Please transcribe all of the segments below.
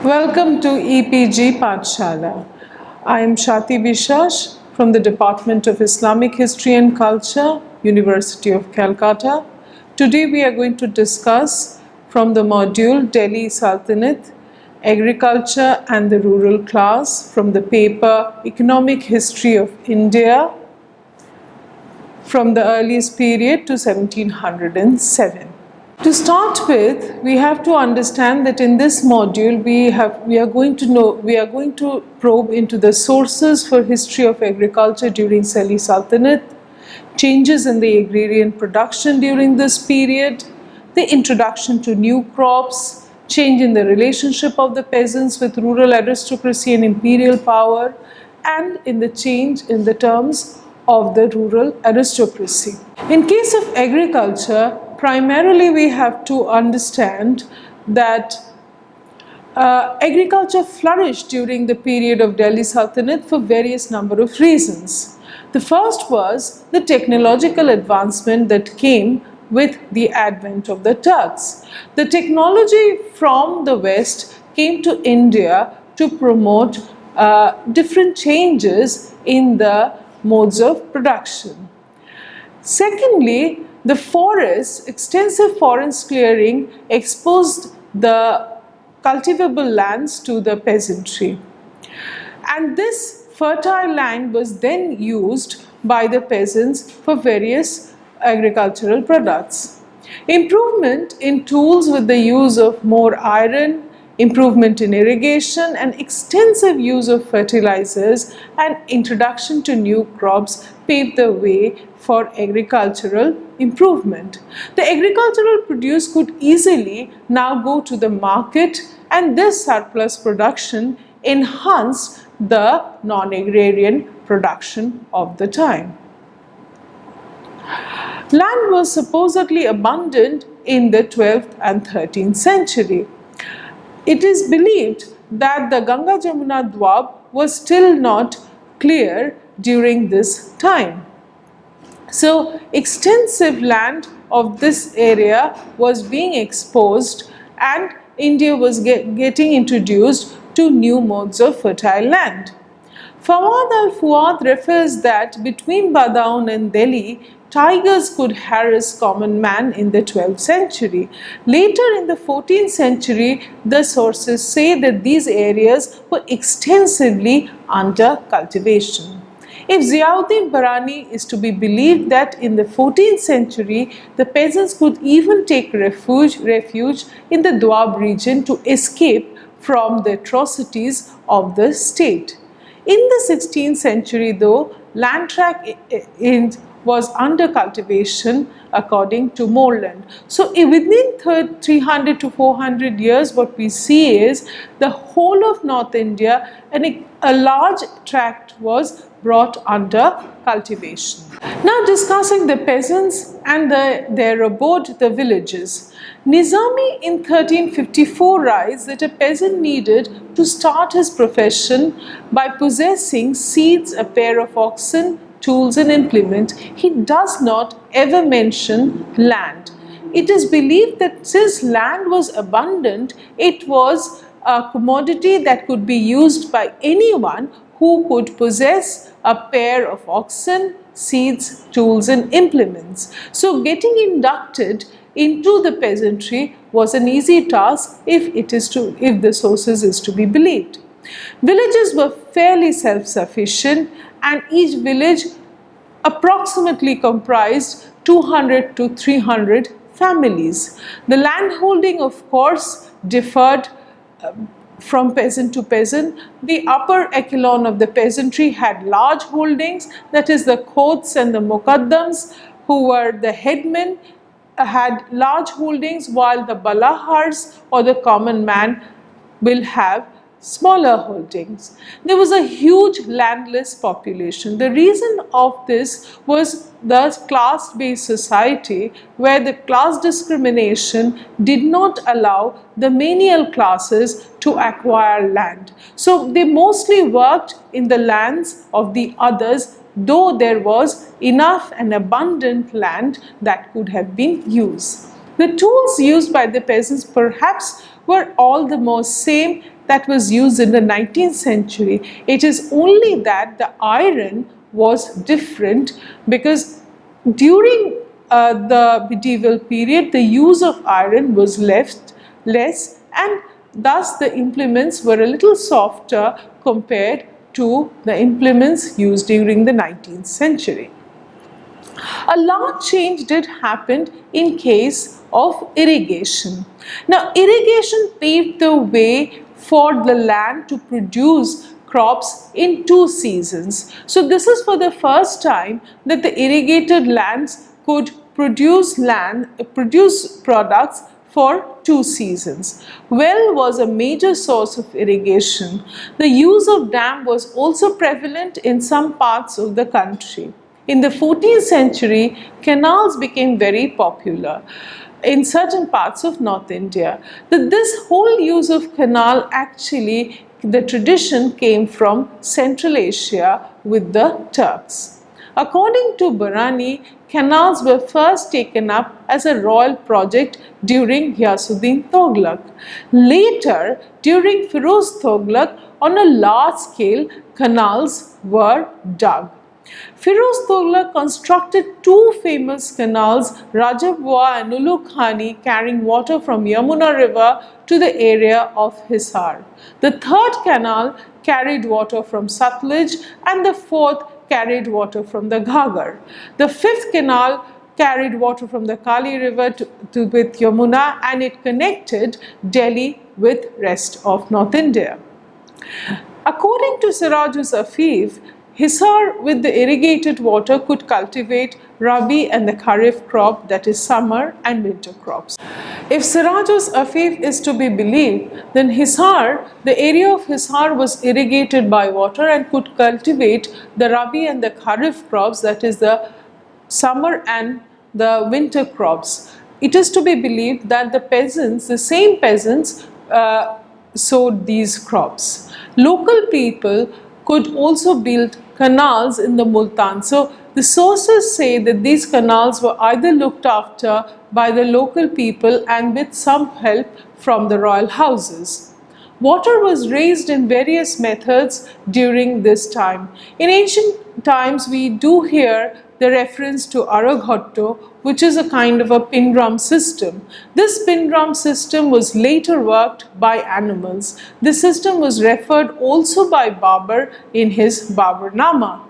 Welcome to EPG Pathshala. I am Shati Bishash from the Department of Islamic History and Culture, University of Calcutta. Today we are going to discuss from the module Delhi Sultanate, Agriculture and the Rural Class from the paper Economic History of India from the earliest period to 1707. To start with, we have to understand that in this module we are going to probe into the sources for history of agriculture during Delhi Sultanate, changes in the agrarian production during this period, the introduction to new crops, change in the relationship of the peasants with rural aristocracy and imperial power, and in the change in the terms of the rural aristocracy. In case of agriculture, primarily we have to understand that agriculture flourished during the period of Delhi Sultanate for various number of reasons. The first was the technological advancement that came with the advent of the Turks. The technology from the West came to India to promote different changes in the modes of production. Secondly, the forests, extensive forest clearing exposed the cultivable lands to the peasantry. And this fertile land was then used by the peasants for various agricultural products. Improvement in tools with the use of more iron, improvement in irrigation and extensive use of fertilizers and introduction to new crops paved the way for agricultural improvement. The agricultural produce could easily now go to the market, and this surplus production enhanced the non-agrarian production of the time. Land was supposedly abundant in the 12th and 13th century. It is believed that the Ganga-Jamuna Dwab was still not clear during this time. So, extensive land of this area was being exposed, and India was getting introduced to new modes of fertile land. Fawad al-Fuad refers that between Badaun and Delhi, tigers could harass common man in the 12th century. Later in the 14th century, the sources say that these areas were extensively under cultivation. If Ziauddin Barani is to be believed, that in the 14th century, the peasants could even take refuge in the Doab region to escape from the atrocities of the state. In the 16th century, though, land tract was under cultivation according to Moreland. So within 300 to 400 years, what we see is the whole of North India and a large tract was brought under cultivation. Now discussing the peasants and their abode, the villages. Nizami in 1354 writes that a peasant needed to start his profession by possessing seeds, a pair of oxen, tools and implement. He does not ever mention land. It is believed that since land was abundant, it was a commodity that could be used by anyone who could possess a pair of oxen, seeds, tools and implements. So getting inducted into the peasantry was an easy task if the sources is to be believed. Villages were fairly self-sufficient, and each village approximately comprised 200 to 300 families. The land holding, of course, differed from peasant to peasant. The upper echelon of the peasantry had large holdings, that is the Khods and the Muqaddams, who were the headmen, had large holdings, while the Balahars or the common man will have smaller holdings. There was a huge landless population. The reason of this was the class-based society, where the class discrimination did not allow the menial classes to acquire land. So they mostly worked in the lands of the others, though there was enough and abundant land that could have been used. The tools used by the peasants perhaps were all the more same that was used in the 19th century. It is only that the iron was different, because during the medieval period the use of iron was less, and thus the implements were a little softer compared to the implements used during the 19th century. A large change did happen in case of irrigation. Now, irrigation paved the way for the land to produce crops in 2 seasons. So this is for the first time that the irrigated lands could produce products for 2 seasons. Well was a major source of irrigation. The use of dam was also prevalent in some parts of the country. In the 14th century, canals became very popular in certain parts of North India. This whole use of canal, actually the tradition came from Central Asia with the Turks. According to Barani, canals were first taken up as a royal project during Ghiyasuddin Tughlaq. Later, during Firoz Tughlaq, on a large scale, canals were dug. Firoz Tughlaq constructed 2 famous canals, Rajabwa and Ulu Khani, carrying water from Yamuna river to the area of Hisar. The 3rd canal carried water from Satluj, and the 4th carried water from the Ghaggar. The 5th canal carried water from the Kali river with Yamuna, and it connected Delhi with rest of North India. According to Sirajus Afif, Hisar with the irrigated water could cultivate Rabi and the Kharif crop, that is summer and winter crops. If Sirajus Afif is to be believed, then Hisar, the area of Hisar was irrigated by water and could cultivate the Rabi and the Kharif crops, that is the summer and the winter crops. It is to be believed that the peasants, the same peasants, sowed these crops. Local people could also build canals in the Multan. So the sources say that these canals were either looked after by the local people and with some help from the royal houses. Water was raised in various methods during this time. In ancient times, we do hear the reference to Araghotto, which is a kind of a pin drum system. This pin drum system was later worked by animals. This system was referred also by Babur in his Baburnama.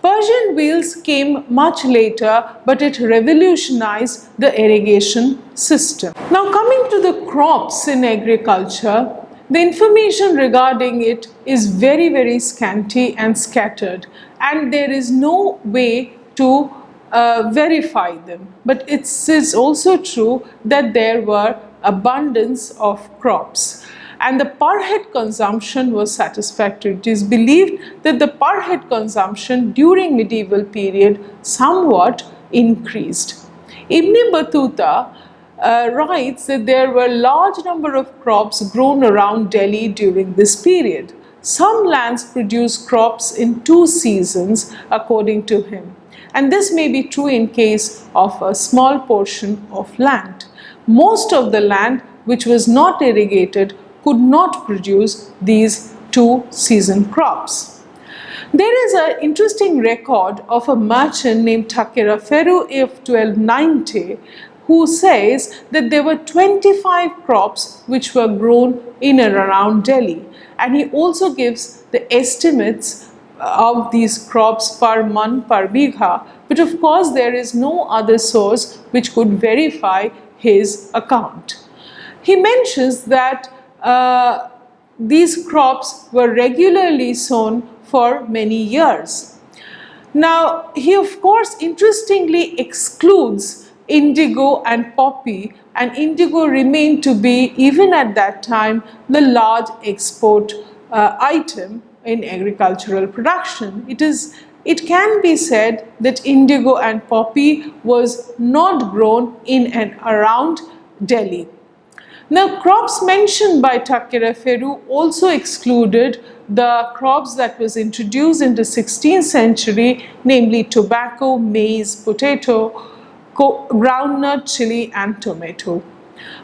Persian wheels came much later, but it revolutionized the irrigation system. Now, coming to the crops in agriculture, the information regarding it is very, very scanty and scattered, and there is no way to verify them. But it is also true that there were abundance of crops, and the per head consumption was satisfactory. It is believed that the per head consumption during medieval period somewhat increased. Ibn Battuta writes that there were large number of crops grown around Delhi during this period. Some lands produce crops in 2 seasons according to him, and this may be true in case of a small portion of land. Most of the land which was not irrigated could not produce these 2 season crops. There is an interesting record of a merchant named Takera Feru of 1290 who says that there were 25 crops which were grown in and around Delhi, and he also gives the estimates of these crops per man per bigha, but of course there is no other source which could verify his account. He mentions that these crops were regularly sown for many years. Now, he of course interestingly excludes indigo and poppy, and indigo remained to be, even at that time, the large export item in agricultural production. It can be said that indigo and poppy was not grown in and around Delhi. Now, crops mentioned by Takera Feru also excluded the crops that was introduced in the 16th century, namely tobacco, maize, potato, groundnut, chili and tomato.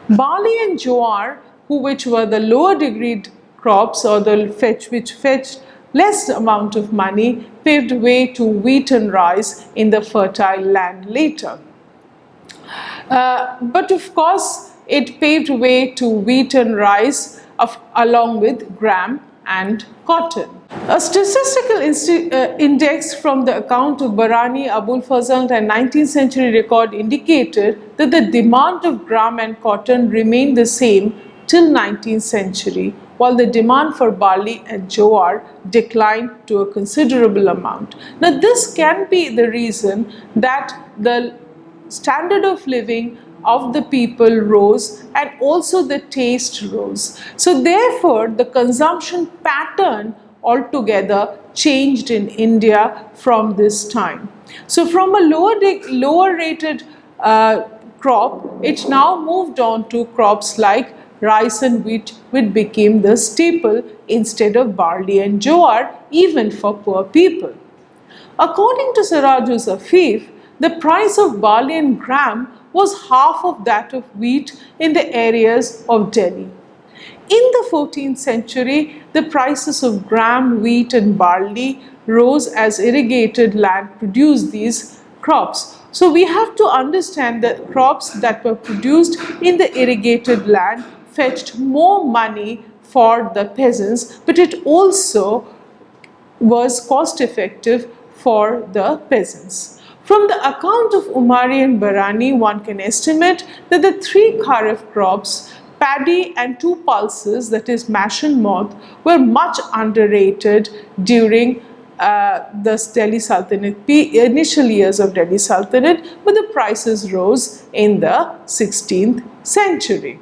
Barley and jowar which were the lower degree crops, or which fetched less amount of money, paved way to wheat and rice in the fertile land later. But of course, it paved way to wheat and rice along with gram and cotton. A statistical index from the account of Barani, Abul Fazl and 19th century record indicated that the demand of gram and cotton remained the same till 19th century, while the demand for barley and jowar declined to a considerable amount. Now, this can be the reason that the standard of living of the people rose and also the taste rose. So therefore, the consumption pattern altogether changed in India from this time. So from a lower rated crop, it now moved on to crops like rice and wheat, which became the staple instead of barley and jowar, even for poor people. According to Sirajul Afif, the price of barley and gram was half of that of wheat in the areas of Delhi. In the 14th century, the prices of gram, wheat and barley rose as irrigated land produced these crops. So we have to understand that crops that were produced in the irrigated land fetched more money for the peasants, but it also was cost effective for the peasants. From the account of Umari and Barani, one can estimate that the three kharif crops, paddy and two pulses, that is mash and moth, were much underrated during the Delhi Sultanate, initial years of Delhi Sultanate, but the prices rose in the 16th century.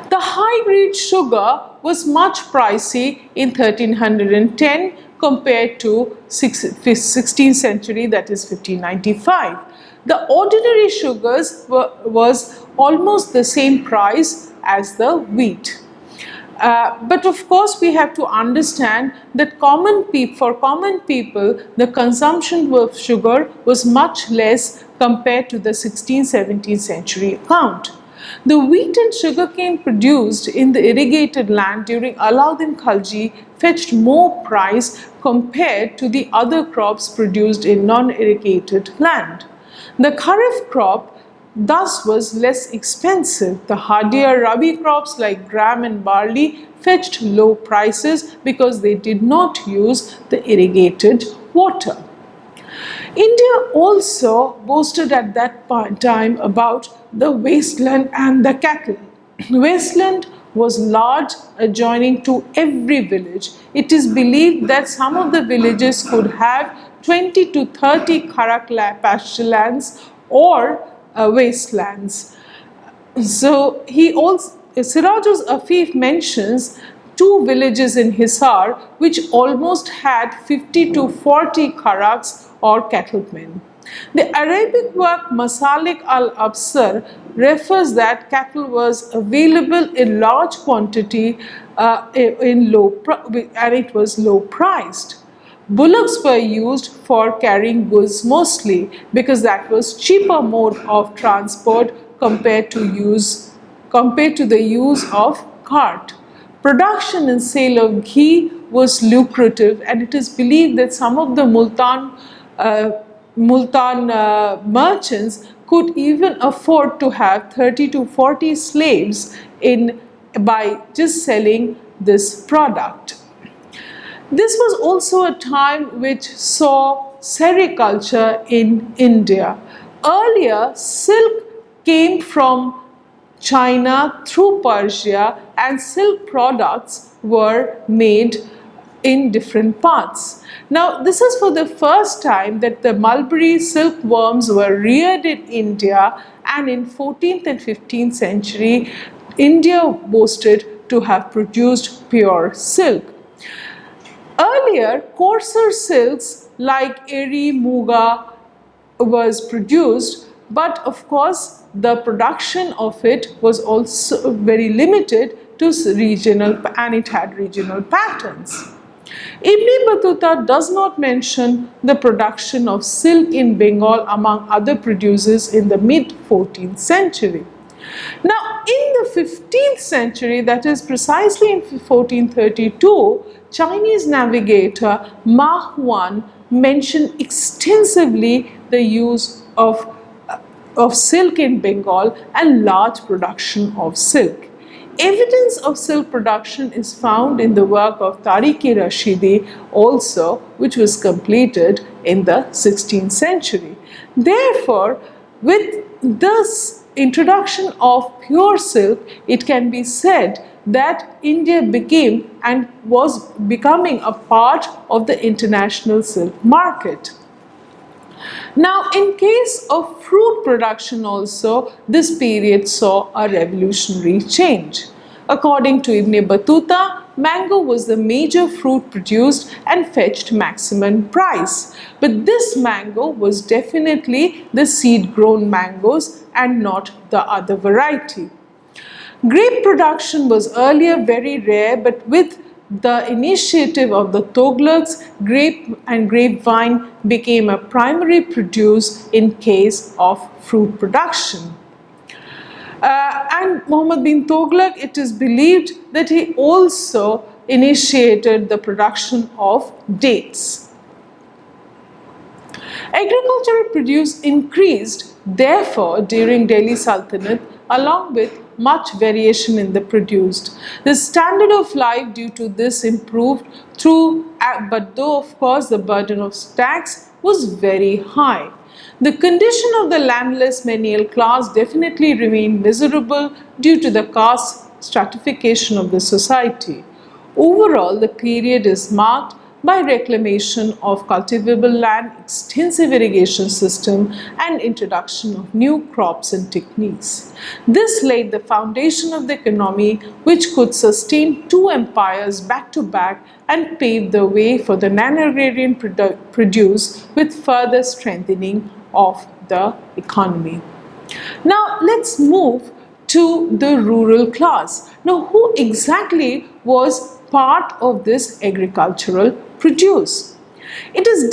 The high-grade sugar was much pricey in 1310 compared to 16th century, that is 1595. The ordinary sugars was almost the same price as the wheat. But of course, we have to understand that for common people, the consumption of sugar was much less compared to the 16th, 17th century account. The wheat and sugarcane produced in the irrigated land during Alauddin Khalji fetched more price compared to the other crops produced in non-irrigated land. The kharif crop thus was less expensive. The hardier rabi crops like gram and barley fetched low prices because they did not use the irrigated water. India also boasted at that time about the wasteland and the cattle. Wasteland was large, adjoining to every village. It is believed that some of the villages could have 20 to 30 kharak pasture lands or wastelands. So Sirajul Afif mentions two villages in Hisar which almost had 50 to 40 kharaks or cattlemen. The Arabic work Masalik al-Absar refers that cattle was available in large quantity and it was low priced. Bullocks were used for carrying goods mostly because that was cheaper mode of transport compared to the use of cart. Production and sale of ghee was lucrative, and it is believed that some of the Multan merchants could even afford to have 30 to 40 slaves by just selling this product. This was also a time which saw sericulture in India. Earlier, silk came from China through Persia, and silk products were made in different parts. Now, this is for the first time that the mulberry silkworms were reared in India, and in 14th and 15th century, India boasted to have produced pure silk. Earlier, coarser silks like eri, muga was produced, but of course the production of it was also very limited to regional, and it had regional patterns. Ibn Battuta does not mention the production of silk in Bengal among other producers in the mid 14th century. Now, in the 15th century, that is precisely in 1432, Chinese navigator Ma Huan mentioned extensively the use of silk in Bengal and large production of silk. Evidence of silk production is found in the work of Tariq-i-Rashidi also, which was completed in the 16th century. Therefore, with this introduction of pure silk, it can be said that India became and was becoming a part of the international silk market. Now, in case of fruit production also, this period saw a revolutionary change. According to Ibn Battuta, mango was the major fruit produced and fetched maximum price. But this mango was definitely the seed-grown mangoes and not the other variety. Grape production was earlier very rare, but with the initiative of the Tughlaqs, grape and grapevine became a primary produce in case of fruit production. And Muhammad bin Tughlaq, it is believed that he also initiated the production of dates. Agricultural produce increased, therefore, during Delhi Sultanate, along with much variation in the produced. The standard of life due to this improved but though of course the burden of tax was very high. The condition of the landless menial class definitely remained miserable due to the caste stratification of the society. Overall, the period is marked by reclamation of cultivable land, extensive irrigation system, and introduction of new crops and techniques. This laid the foundation of the economy which could sustain two empires back to back and paved the way for the non-agrarian produce with further strengthening of the economy. Now let's move to the rural class. Now, who exactly was part of this agricultural produce? It is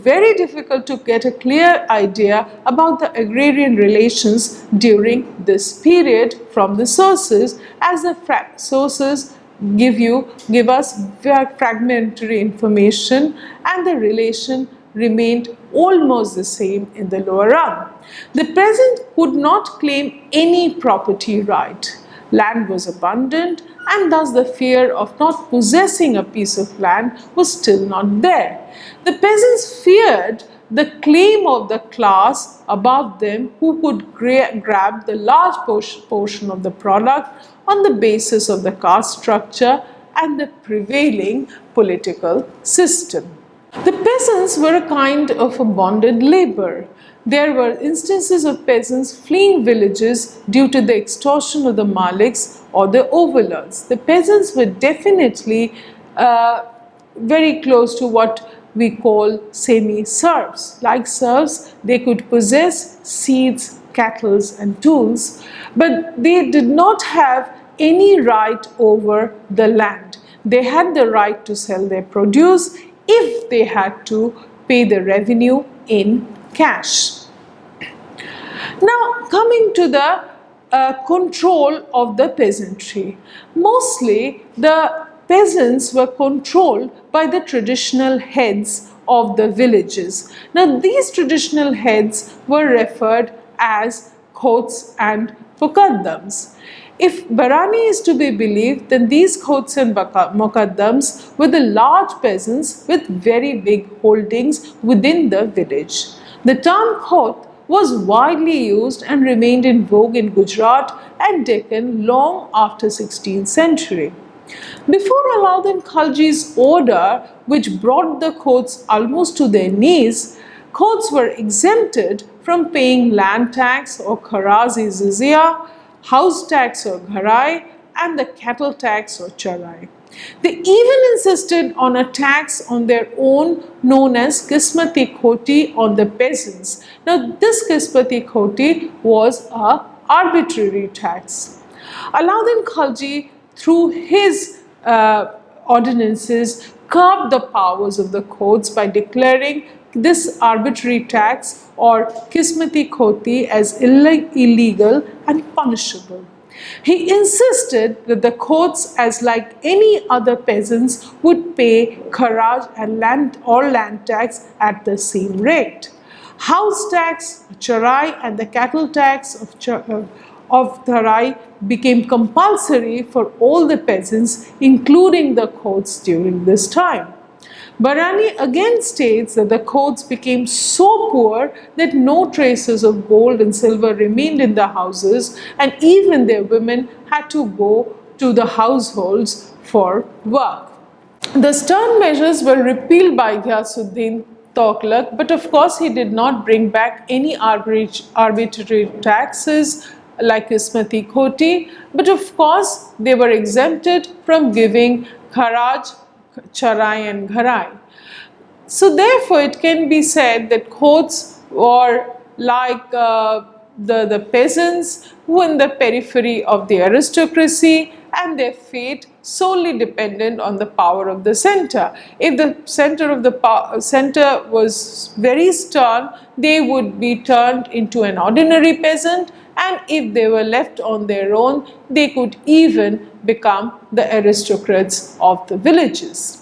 very difficult to get a clear idea about the agrarian relations during this period from the sources, as the sources give us fragmentary information, and the relation remained almost the same in the lower rung. The peasant could not claim any property right. Land was abundant, and thus the fear of not possessing a piece of land was still not there. The peasants feared the claim of the class above them who could grab the large portion of the product on the basis of the caste structure and the prevailing political system. The peasants were a kind of a bonded labor. There were instances of peasants fleeing villages due to the extortion of the maliks or the overlords. The peasants were definitely very close to what we call semi-serfs. Like serfs, they could possess seeds, cattle and tools, but they did not have any right over the land. They had the right to sell their produce if they had to pay the revenue in cash. Now, coming to the control of the peasantry. Mostly, the peasants were controlled by the traditional heads of the villages. Now, these traditional heads were referred as khots and muqaddams. If Barani is to be believed, then these khots and muqaddams were the large peasants with very big holdings within the village. The term khot was widely used and remained in vogue in Gujarat and Deccan long after 16th century. Before Alauddin Khalji's order, which brought the khots almost to their knees, khots were exempted from paying land tax or kharaz-i-jizya, house tax or gharai, and the cattle tax or charai. They even insisted on a tax on their own known as Qismati Khoti on the peasants. Now this Qismati Khoti was an arbitrary tax. Alauddin Khalji, through his ordinances, curbed the powers of the khots by declaring this arbitrary tax or kismati khoti as illegal and punishable. He insisted that the Khots, as like any other peasants, would pay kharaj and land tax at the same rate. House tax, charai, and the cattle tax of Dharai became compulsory for all the peasants, including the Khots during this time. Barani again states that the Khots became so poor that no traces of gold and silver remained in the houses, and even their women had to go to the households for work. The stern measures were repealed by Ghiyasuddin Tughlaq, but of course he did not bring back any arbitrary taxes like Ismati Khoti, but of course they were exempted from giving Kharaj, Charai and Gharai. So therefore it can be said that Khots were like the peasants who were in the periphery of the aristocracy, and their fate solely dependent on the power of the center. If the center was very stern, they would be turned into an ordinary peasant, and if they were left on their own, they could even become the aristocrats of the villages.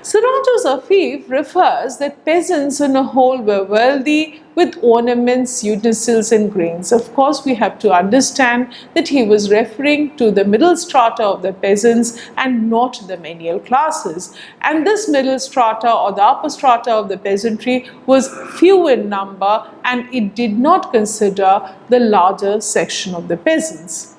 Sirajus Afif refers that peasants on a whole were wealthy with ornaments, utensils and grains. Of course, we have to understand that he was referring to the middle strata of the peasants and not the menial classes. And this middle strata or the upper strata of the peasantry was few in number, and it did not consider the larger section of the peasants.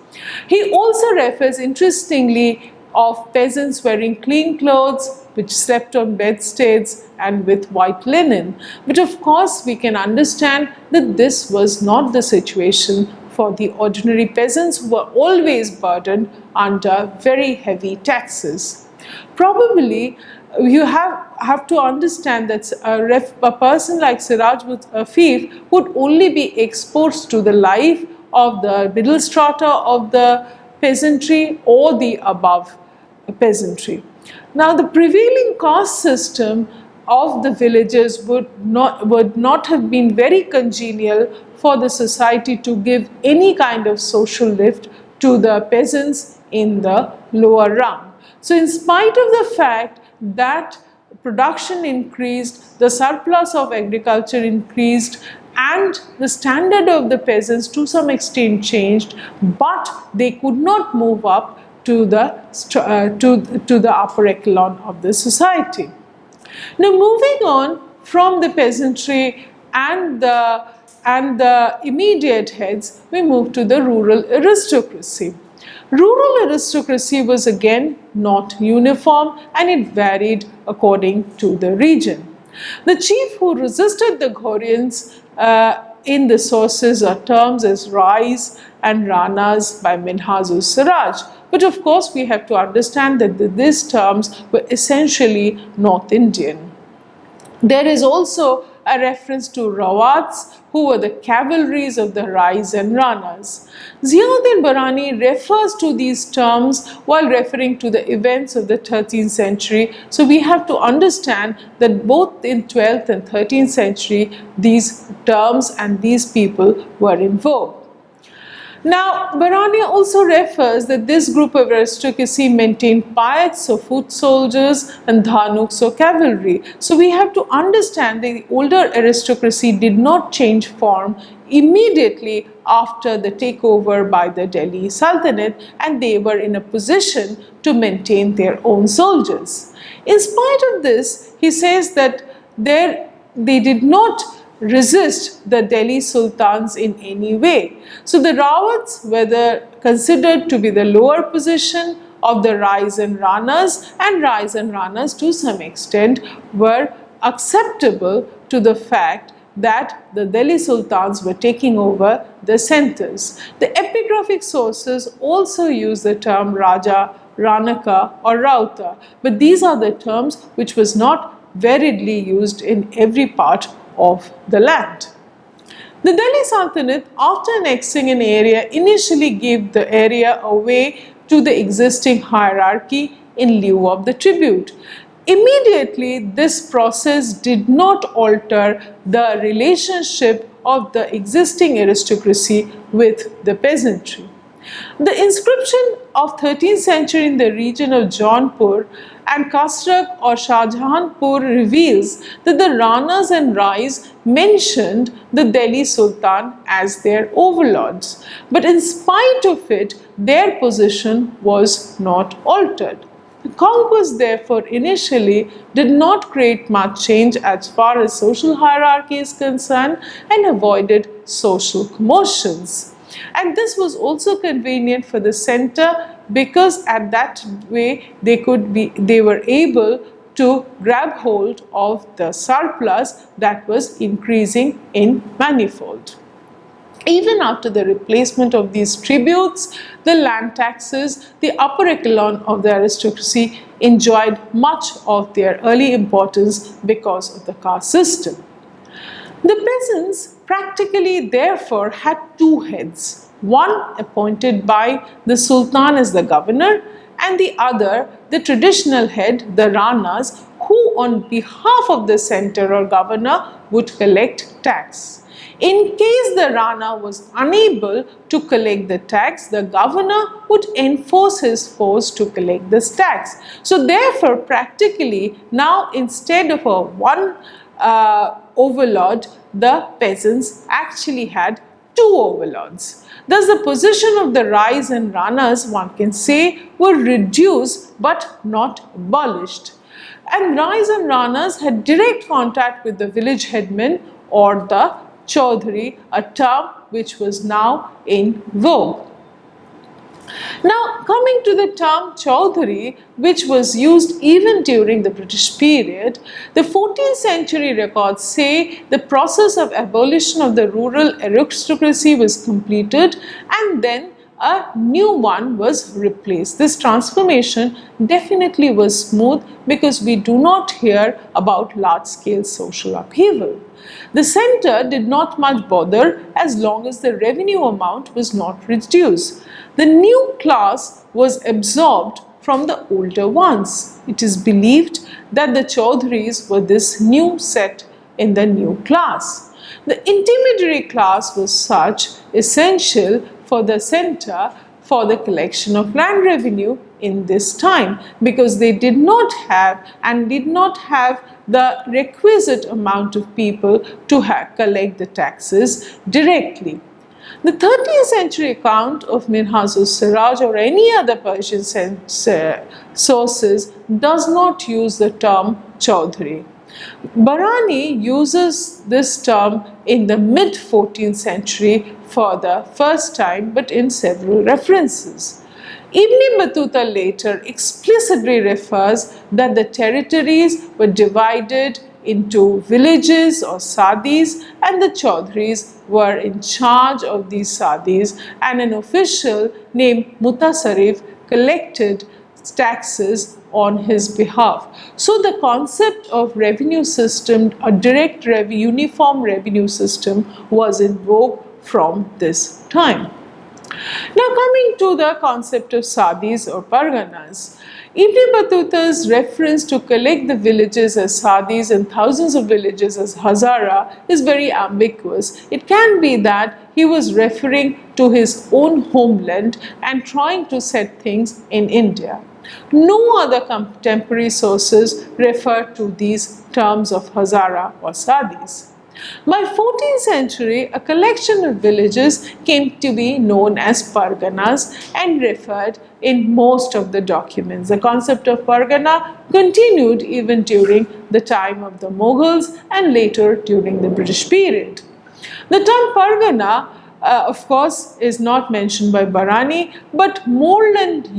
He also refers, interestingly, of peasants wearing clean clothes, which slept on bedsteads and with white linen. But of course, we can understand that this was not the situation for the ordinary peasants, who were always burdened under very heavy taxes. Probably, you have to understand that a person like Siraj Afif would only be exposed to the life of the middle strata of the peasantry or the above peasantry. Now, the prevailing caste system of the villages would not have been very congenial for the society to give any kind of social lift to the peasants in the lower rung. So, in spite of the fact that production increased, the surplus of agriculture increased, and the standard of the peasants to some extent changed, but they could not move up to the upper echelon of the society. Now, moving on from the peasantry and the immediate heads, we move to the rural aristocracy. Rural aristocracy was again not uniform, and it varied according to the region. The chief who resisted the Ghaurians in the sources are terms as Rais and Ranas by Minhajus Siraj. But of course, we have to understand that these terms were essentially North Indian. There is also a reference to Rawats, who were the cavalries of the Rais and Ranas. Ziauddin Barani refers to these terms while referring to the events of the 13th century. So we have to understand that both in 12th and 13th century, these terms and these people were in vogue. Now, Barani also refers that this group of aristocracy maintained payaks or foot soldiers and dhanuks or cavalry. So we have to understand that the older aristocracy did not change form immediately after the takeover by the Delhi Sultanate, and they were in a position to maintain their own soldiers. In spite of this, he says that they did not resist the Delhi sultans in any way. So the Rawats were considered to be the lower position of the Rais and Ranas, and Rais and Ranas to some extent were acceptable to the fact that the Delhi sultans were taking over the centers. The epigraphic sources also use the term Raja, Ranaka or Rauta, but these are the terms which was not variedly used in every part of the land. The Delhi Sultanate, after annexing an area, initially gave the area away to the existing hierarchy in lieu of the tribute. Immediately, this process did not alter the relationship of the existing aristocracy with the peasantry. The inscription of 13th century in the region of Jaunpur and Kasrak or Shahjahanpur reveals that the Ranas and Rais mentioned the Delhi Sultan as their overlords. But in spite of it, their position was not altered. The conquest, therefore, initially did not create much change as far as social hierarchy is concerned and avoided social commotions. And this was also convenient for the center because at that way they were able to grab hold of the surplus that was increasing in manifold. Even after the replacement of these tributes, the land taxes, the upper echelon of the aristocracy enjoyed much of their early importance because of the caste system. The peasants practically therefore had two heads, one appointed by the Sultan as the governor and the other the traditional head, the Ranas, who on behalf of the center or governor would collect tax. In case the Rana was unable to collect the tax, the governor would enforce his force to collect this tax. So therefore, practically now instead of a one overlord, the peasants actually had two overlords. Thus the position of the Rais and Ranas, one can say, were reduced but not abolished. And Rais and Ranas had direct contact with the village headman or the Chaudhary, a term which was now in vogue. Now, coming to the term Chaudhary, which was used even during the British period, the 14th century records say the process of abolition of the rural aristocracy was completed and then a new one was replaced. This transformation definitely was smooth because we do not hear about large-scale social upheaval. The center did not much bother as long as the revenue amount was not reduced. The new class was absorbed from the older ones. It is believed that the Chaudharys were this new set in the new class. The intermediary class was such essential for the center for the collection of land revenue in this time because they did not have the requisite amount of people to collect the taxes directly. The 13th century account of Minhaj-us-Siraj or any other Persian sources does not use the term Chaudhary. Barani uses this term in the mid-14th century for the first time but in several references. Ibn Battuta later explicitly refers that the territories were divided into villages or sadis and the Chaudharys were in charge of these sadis and an official named Mutasarrif collected taxes on his behalf. So the concept of revenue system, a direct uniform revenue system was in vogue from this time. Now coming to the concept of sadis or parganas. Ibn Battuta's reference to collect the villages as sadis and thousands of villages as hazara is very ambiguous. It can be that he was referring to his own homeland and trying to set things in India. No other contemporary sources refer to these terms of hazara or sadis. By 14th century, a collection of villages came to be known as parganas and referred in most of the documents. The concept of pargana continued even during the time of the Mughals and later during the British period. The term pargana of course is not mentioned by Barani, but Moreland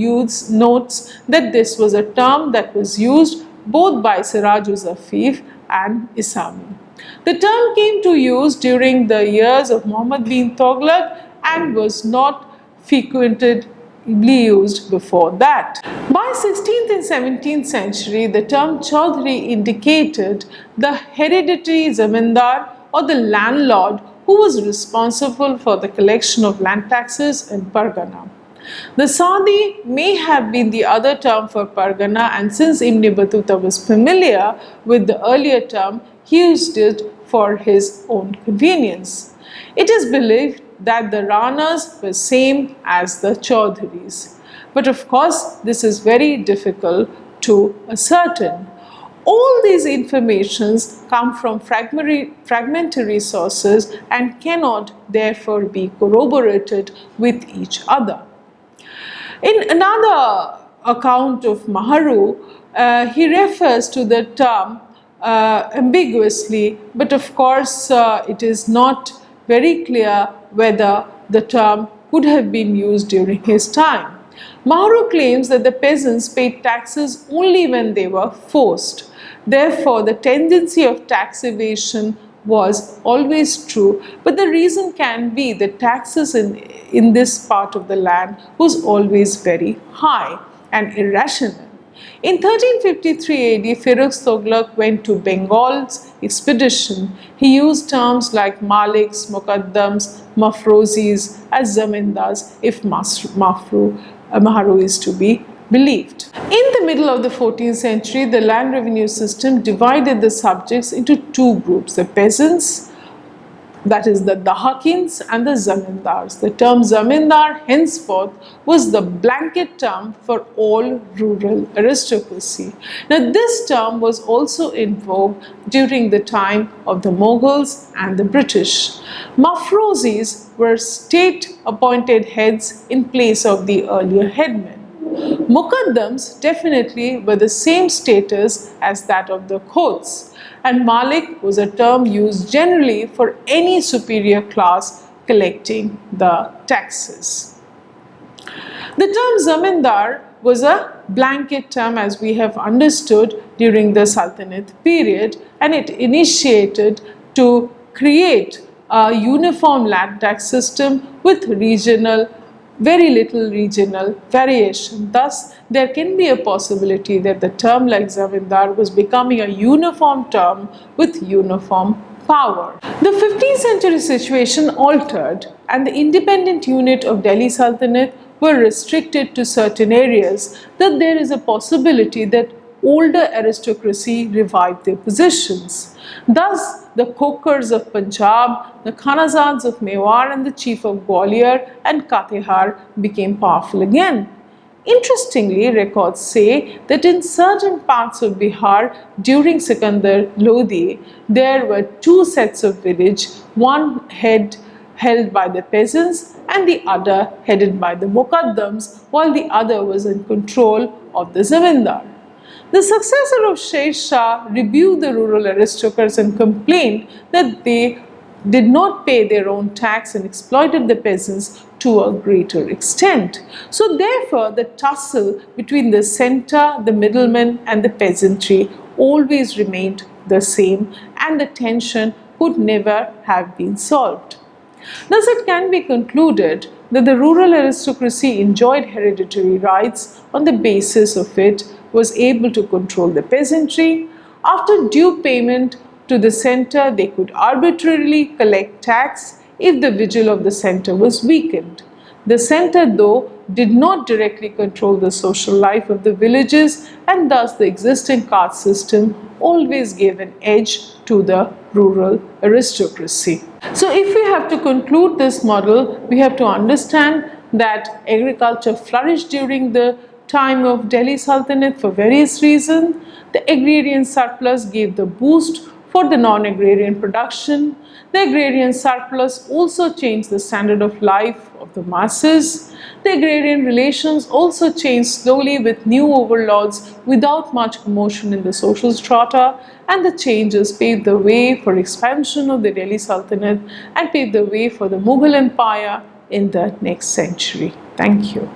notes that this was a term that was used both by Siraj-uz-Affif and Isami. The term came to use during the years of Muhammad bin Tughlaq and was not frequently used before that. By 16th and 17th century, the term Chaudhary indicated the hereditary zamindar or the landlord who was responsible for the collection of land taxes in Pargana. The Sadi may have been the other term for Pargana, and since Ibn Battuta was familiar with the earlier term, he used it for his own convenience. It is believed that the Ranas were same as the Chaudhuris. But of course, this is very difficult to ascertain. All these informations come from fragmentary sources and cannot therefore be corroborated with each other. In another account of Maharu, he refers to the term ambiguously, but of course it is not very clear whether the term could have been used during his time. Maharu claims that the peasants paid taxes only when they were forced. Therefore, the tendency of tax evasion was always true, but the reason can be that taxes in this part of the land was always very high and irrational. In 1353 AD, Firuz Tughlaq went to Bengal's expedition. He used terms like Maliks, Muqaddams, Mafrozis as zamindars if Maharu is to be believed. In the middle of the 14th century, the land revenue system divided the subjects into two groups, the peasants, that is the Dahakins, and the Zamindars. The term Zamindar henceforth was the blanket term for all rural aristocracy. Now this term was also in vogue during the time of the Mughals and the British. Mafrozis were state appointed heads in place of the earlier headmen. Muqaddams definitely were the same status as that of the Khods, and Malik was a term used generally for any superior class collecting the taxes. The term Zamindar was a blanket term, as we have understood, during the Sultanate period, and it initiated to create a uniform land tax system with very little regional variation. Thus, there can be a possibility that the term like Zamindar was becoming a uniform term with uniform power. The 15th century situation altered, and the independent unit of Delhi Sultanate were restricted to certain areas. That there is a possibility that older aristocracy revived their positions. Thus, the Khokars of Punjab, the Khanazads of Mewar, and the chief of Gwalior and Katihar became powerful again. Interestingly, records say that in certain parts of Bihar during Sikandar Lodi, there were two sets of village, one held by the peasants and the other headed by the Muqaddams, while the other was in control of the Zamindar. The successor of Sher Shah rebuked the rural aristocrats and complained that they did not pay their own tax and exploited the peasants to a greater extent. So therefore, the tussle between the center, the middlemen and the peasantry always remained the same, and the tension could never have been solved. Thus, it can be concluded that the rural aristocracy enjoyed hereditary rights on the basis of it was able to control the peasantry. After due payment to the center, they could arbitrarily collect tax if the vigil of the center was weakened. The center, though, did not directly control the social life of the villages, and thus the existing caste system always gave an edge to the rural aristocracy. So if we have to conclude this model, we have to understand that agriculture flourished during the time of Delhi Sultanate for various reasons. The agrarian surplus gave the boost for the non-agrarian production. The agrarian surplus also changed the standard of life of the masses. The agrarian relations also changed slowly with new overlords without much commotion in the social strata, and the changes paved the way for expansion of the Delhi Sultanate and paved the way for the Mughal Empire in the next century. Thank you.